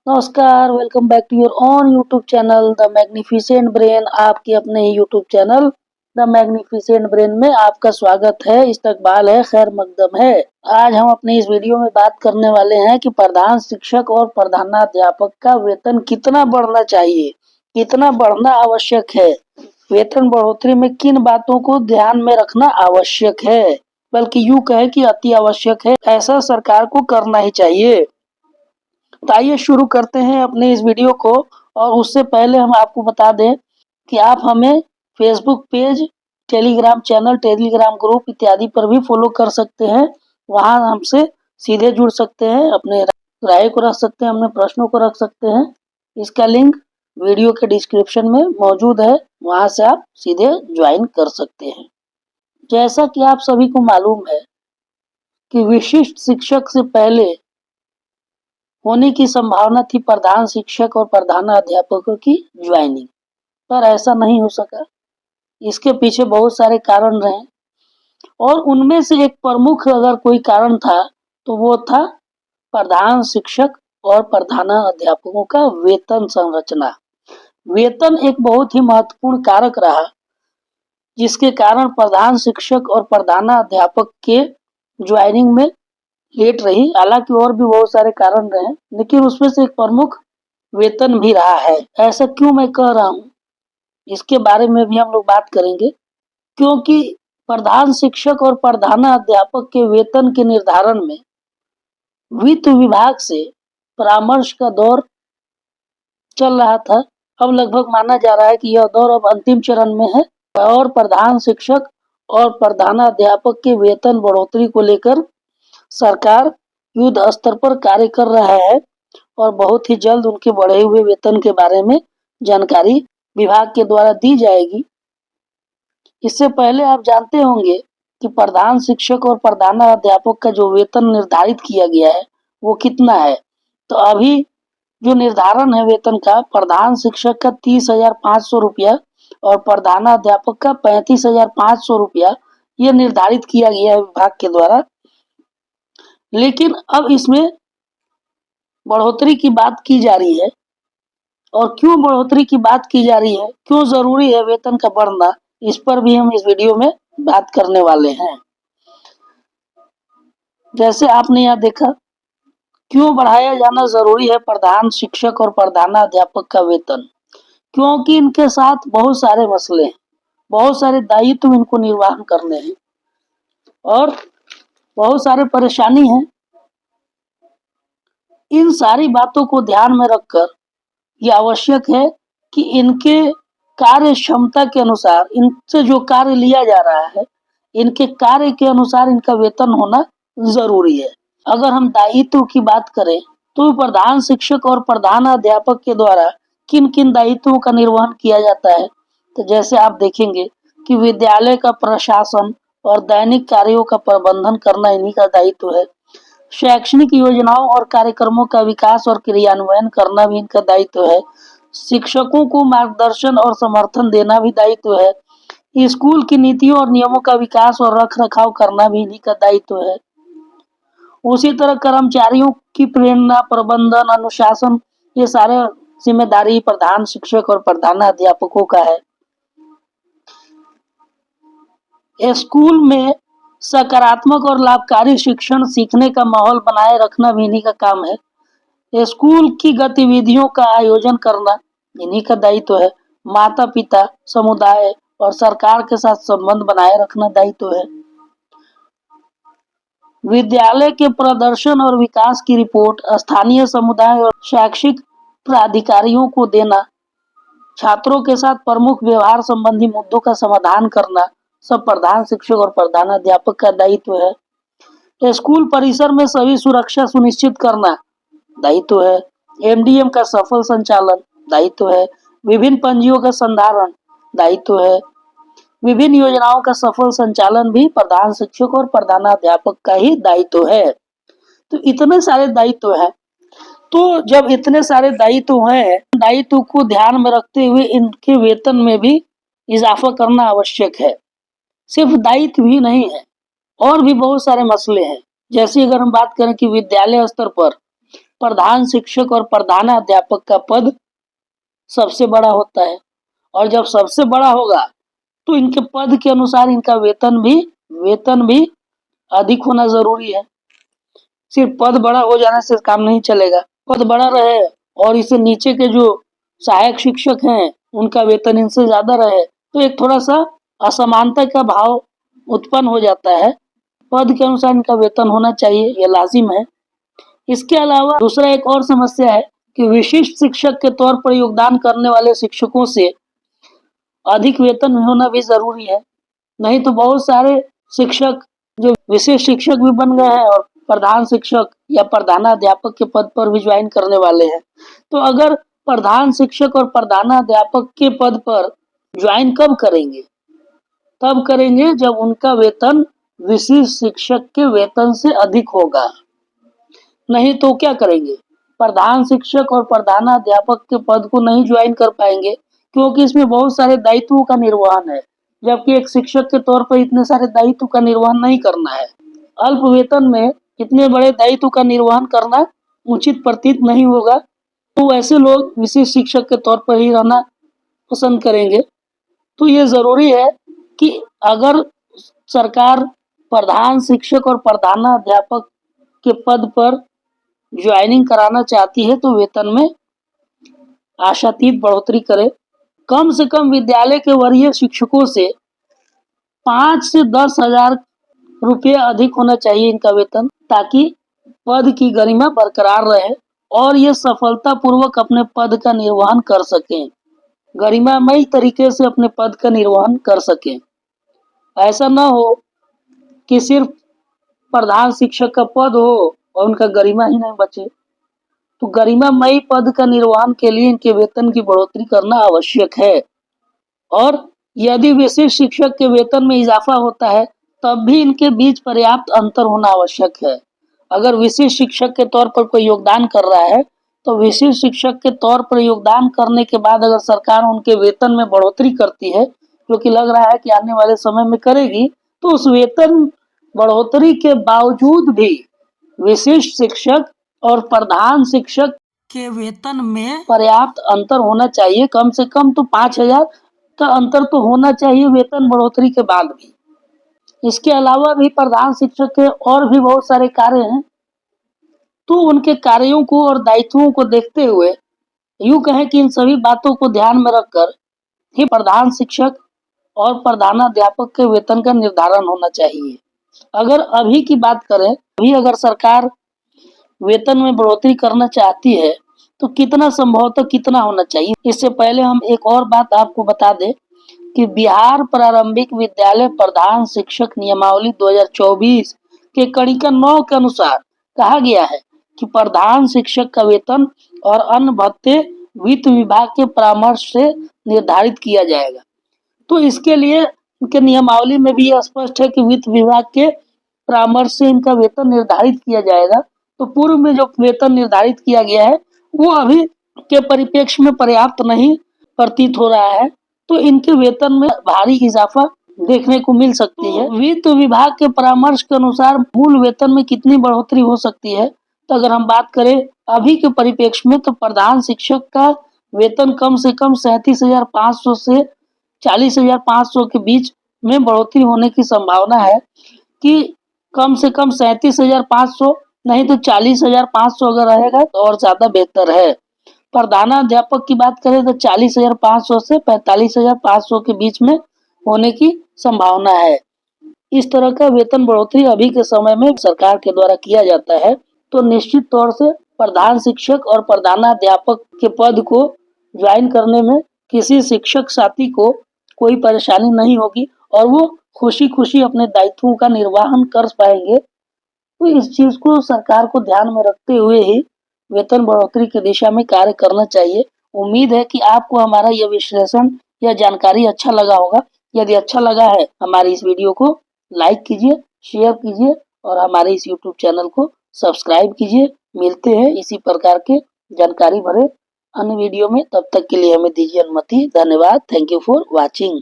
नमस्कार, welcome back to your own YouTube channel The Magnificent Brain. आपके अपने ही YouTube channel The Magnificent Brain में आपका स्वागत है, इस्तकबाल है, खैर मकदम है। आज हम अपने इस वीडियो में बात करने वाले हैं कि प्रधान शिक्षक और प्रधानाध्यापक का वेतन कितना बढ़ना चाहिए, कितना बढ़ना आवश्यक है, वेतन बढ़ोतरी में किन बातों को ध्यान में रखना आवश्यक है, बल्कि यूं कहे कि अति आवश्यक है, ऐसा सरकार को करना ही चाहिए। तो आइए शुरू करते हैं अपने इस वीडियो को। और उससे पहले हम आपको बता दें कि आप हमें Facebook page, Telegram channel, Telegram group इत्यादि पर भी फॉलो कर सकते हैं। वहां हमसे सीधे जुड़ सकते हैं, अपने राय को रख सकते हैं, अपने प्रश्नों को रख सकते हैं। इसका लिंक वीडियो के डिस्क्रिप्शन में मौजूद है, वहां से आप सीधे ज्वाइन कर सकते हैं। जैसा कि आप सभी को मालूम है कि विशिष्ट शिक्षक से पहले होने की संभावना थी प्रधान शिक्षक और प्रधानाध्यापकों की ज्वाइनिंग, पर ऐसा नहीं हो सका। इसके पीछे बहुत सारे कारण रहे और उनमें से एक प्रमुख अगर कोई कारण था तो वो था प्रधान शिक्षक और प्रधानाध्यापकों का वेतन संरचना। वेतन एक बहुत ही महत्वपूर्ण कारक रहा जिसके कारण प्रधान शिक्षक और प्रधानाध्यापक के ज्वाइनिंग में लेट रही। हालांकि और भी बहुत सारे कारण रहे, लेकिन उसमें से एक प्रमुख वेतन भी रहा है। ऐसा क्यों मैं कह रहा हूँ, इसके बारे में भी हम लोग बात करेंगे। क्योंकि प्रधान शिक्षक और प्रधानाध्यापक के वेतन के निर्धारण में वित्त विभाग से परामर्श का दौर चल रहा था। अब लगभग माना जा रहा है कि यह दौर अब अंतिम चरण में है और प्रधान शिक्षक और प्रधानाध्यापक के वेतन बढ़ोतरी को लेकर सरकार युद्ध स्तर पर कार्य कर रहा है और बहुत ही जल्द उनके बढ़े हुए वेतन के बारे में जानकारी विभाग के द्वारा दी जाएगी। इससे पहले आप जानते होंगे कि प्रधान शिक्षक और प्रधानाध्यापक का जो वेतन निर्धारित किया गया है वो कितना है। तो अभी जो निर्धारण है वेतन का, प्रधान शिक्षक का 30,500 रुपया और प्रधानाध्यापक का 35,500 रुपया ये निर्धारित किया गया है विभाग के द्वारा। लेकिन अब इसमें बढ़ोतरी की बात की जा रही है। और क्यों बढ़ोतरी की बात की जा रही है, क्यों जरूरी है वेतन का बढ़ना, इस पर भी हम इस वीडियो में बात करने वाले हैं। जैसे आपने यहाँ देखा, क्यों बढ़ाया जाना जरूरी है प्रधान शिक्षक और प्रधानाध्यापक का वेतन। क्योंकि इनके साथ बहुत सारे मसले हैं, बहुत सारे दायित्व इनको निर्वहन करने हैं और बहुत सारे परेशानी हैं। इन सारी बातों को ध्यान में रखकर ये आवश्यक है कि इनके कार्य क्षमता के अनुसार, इनसे जो कार्य लिया जा रहा है, इनके कार्य के अनुसार इनका वेतन होना जरूरी है। अगर हम दायित्व की बात करें तो प्रधान शिक्षक और प्रधानाध्यापक के द्वारा किन किन दायित्वों का निर्वहन किया जाता है, तो जैसे आप देखेंगे कि विद्यालय का प्रशासन और दैनिक कार्यों का प्रबंधन करना इन्हीं का दायित्व है। शैक्षणिक योजनाओं और कार्यक्रमों का विकास और क्रियान्वयन करना भी इनका दायित्व है। शिक्षकों को मार्गदर्शन और समर्थन देना भी दायित्व है। स्कूल की नीतियों और नियमों का विकास और रख रखाव करना भी इन्हीं का दायित्व है। उसी तरह कर्मचारियों की प्रेरणा, प्रबंधन, अनुशासन, ये सारे जिम्मेदारी प्रधान शिक्षक और प्रधानाध्यापकों का है। स्कूल में सकारात्मक और लाभकारी शिक्षण सीखने का माहौल बनाए रखना भी इन्हीं का काम है। स्कूल की गतिविधियों का आयोजन करना इन्हीं का दायित्व है। माता पिता, समुदाय और सरकार के साथ संबंध बनाए रखना दायित्व है। विद्यालय के प्रदर्शन और विकास की रिपोर्ट स्थानीय समुदाय और शैक्षिक प्राधिकारियों को देना, छात्रों के साथ प्रमुख व्यवहार संबंधी मुद्दों का समाधान करना सब प्रधान शिक्षक और प्रधानाध्यापक का दायित्व है। स्कूल परिसर में सभी सुरक्षा सुनिश्चित करना दायित्व है। एमडीएम का सफल संचालन दायित्व है। विभिन्न पंजियों का संधारण दायित्व है। विभिन्न योजनाओं का सफल संचालन भी प्रधान शिक्षक और प्रधानाध्यापक का ही दायित्व है। तो इतने सारे दायित्व हैं। तो जब इतने सारे दायित्व हैं, दायित्व को ध्यान में रखते हुए इनके वेतन में भी इजाफा करना आवश्यक है। सिर्फ दायित्व ही नहीं है, और भी बहुत सारे मसले हैं। जैसे अगर हम बात करें कि विद्यालय स्तर पर प्रधान शिक्षक और प्रधानाध्यापक का पद सबसे बड़ा होता है, और जब सबसे बड़ा होगा तो इनके पद के अनुसार इनका वेतन भी अधिक होना जरूरी है। सिर्फ पद बड़ा हो जाने से काम नहीं चलेगा, पद बड़ा रहे और इससे नीचे के जो सहायक शिक्षक हैं उनका वेतन इनसे ज्यादा रहे तो एक थोड़ा सा असमानता का भाव उत्पन्न हो जाता है। पद के अनुसार इनका वेतन होना चाहिए, यह लाजिम है। इसके अलावा दूसरा एक और समस्या है कि विशिष्ट शिक्षक के तौर पर योगदान करने वाले शिक्षकों से अधिक वेतन होना भी जरूरी है। नहीं तो बहुत सारे शिक्षक जो विशेष शिक्षक भी बन गए हैं और प्रधान शिक्षक या प्रधानाध्यापक के पद पर भी ज्वाइन करने वाले हैं। तो अगर प्रधान शिक्षक और प्रधानाध्यापक के पद पर ज्वाइन कब करेंगे? तब करेंगे जब उनका वेतन विशिष्ट शिक्षक के वेतन से अधिक होगा। नहीं तो क्या करेंगे? प्रधान शिक्षक और प्रधानाध्यापक के पद को नहीं ज्वाइन कर पाएंगे क्योंकि इसमें बहुत सारे दायित्वों का निर्वहन है, जबकि एक शिक्षक के तौर पर इतने सारे दायित्व का निर्वहन नहीं करना है। अल्प वेतन में इतने बड़े दायित्व का निर्वहन करना उचित प्रतीत नहीं होगा, तो ऐसे लोग विशेष शिक्षक के तौर पर ही रहना पसंद करेंगे। तो ये जरूरी है कि अगर सरकार प्रधान शिक्षक और प्रधानाध्यापक के पद पर ज्वाइनिंग कराना चाहती है तो वेतन में आशातीत बढ़ोतरी करे। कम से कम विद्यालय के वरीय शिक्षकों से 5 से 10,000 रुपये अधिक होना चाहिए इनका वेतन, ताकि पद की गरिमा बरकरार रहे और ये सफलतापूर्वक अपने पद का निर्वहन कर सकें, गरिमामय तरीके से अपने पद का निर्वहन कर सकें। ऐसा ना हो कि सिर्फ प्रधान शिक्षक का पद हो और उनका गरिमा ही नहीं बचे। तो गरिमामय पद का निर्वहन के लिए इनके वेतन की बढ़ोतरी करना आवश्यक है, और यदि विशिष्ट शिक्षक के वेतन में इजाफा होता है तब भी इनके बीच पर्याप्त अंतर होना आवश्यक है। अगर विशिष्ट शिक्षक के तौर पर कोई योगदान कर रहा है तो विशिष्ट शिक्षक के तौर पर योगदान करने के बाद अगर सरकार उनके वेतन में बढ़ोतरी करती है, जो कि लग रहा है कि आने वाले समय में करेगी, तो उस वेतन बढ़ोतरी के बावजूद भी विशिष्ट शिक्षक और प्रधान शिक्षक के वेतन में पर्याप्त अंतर होना चाहिए। कम से कम तो 5,000 का अंतर तो होना चाहिए वेतन बढ़ोतरी के बाद भी। इसके अलावा भी प्रधान शिक्षक के और भी बहुत सारे कार्य हैं, तो उनके कार्यों को और दायित्वों को देखते हुए यूं कहें कि इन सभी बातों को ध्यान में रखकर ही प्रधान शिक्षक और प्रधानाध्यापक के वेतन का निर्धारण होना चाहिए। अगर अभी की बात करें, अभी अगर सरकार वेतन में बढ़ोतरी करना चाहती है तो कितना संभवतः कितना होना चाहिए? इससे पहले हम एक और बात आपको बता दें कि बिहार प्रारंभिक विद्यालय प्रधान शिक्षक नियमावली 2024 के कड़िका 9 के अनुसार कहा गया है कि प्रधान शिक्षक का वेतन और अन्य भत्ते वित्त विभाग के परामर्श से निर्धारित किया जाएगा। तो इसके लिए इनके नियमावली में भी यह स्पष्ट है कि वित्त विभाग के परामर्श से इनका वेतन निर्धारित किया जाएगा। तो पूर्व में जो वेतन निर्धारित किया गया है वो अभी के परिप्रेक्ष्य में पर्याप्त नहीं प्रतीत हो रहा है, तो इनके वेतन में भारी इजाफा देखने को मिल सकती है। वित्त विभाग के परामर्श के अनुसार मूल वेतन में कितनी बढ़ोतरी हो सकती है, तो अगर हम बात करें अभी के परिप्रेक्ष्य में तो प्रधान शिक्षक का वेतन कम से कम 37,500 से 40,500 के बीच में बढ़ोतरी होने की संभावना है, कि कम से कम 37,500 नहीं तो 40,500 अगर रहेगा तो और ज्यादा बेहतर है। प्रधानाध्यापक की बात करें तो 40,500 से 45,500 के बीच में होने की संभावना है। इस तरह का वेतन बढ़ोतरी अभी के समय में सरकार के द्वारा किया जाता है। तो निश्चित तौर से प्रधान शिक्षक और प्रधानाध्यापक के पद को ज्वाइन करने में किसी शिक्षक साथी को कोई परेशानी नहीं होगी और वो खुशी खुशी अपने दायित्वों का निर्वहन कर पाएंगे। तो इस चीज को सरकार को ध्यान में रखते हुए ही वेतन बढ़ोतरी की दिशा में कार्य करना चाहिए। उम्मीद है कि आपको हमारा यह विश्लेषण या जानकारी अच्छा लगा होगा। यदि अच्छा लगा है हमारी इस वीडियो को लाइक कीजिए, शेयर कीजिए और हमारे इस यूट्यूब चैनल को सब्सक्राइब कीजिए। मिलते हैं इसी प्रकार के जानकारी भरे अन्य वीडियो में, तब तक के लिए हमें दीजिए अनुमति। धन्यवाद। Thank you for watching.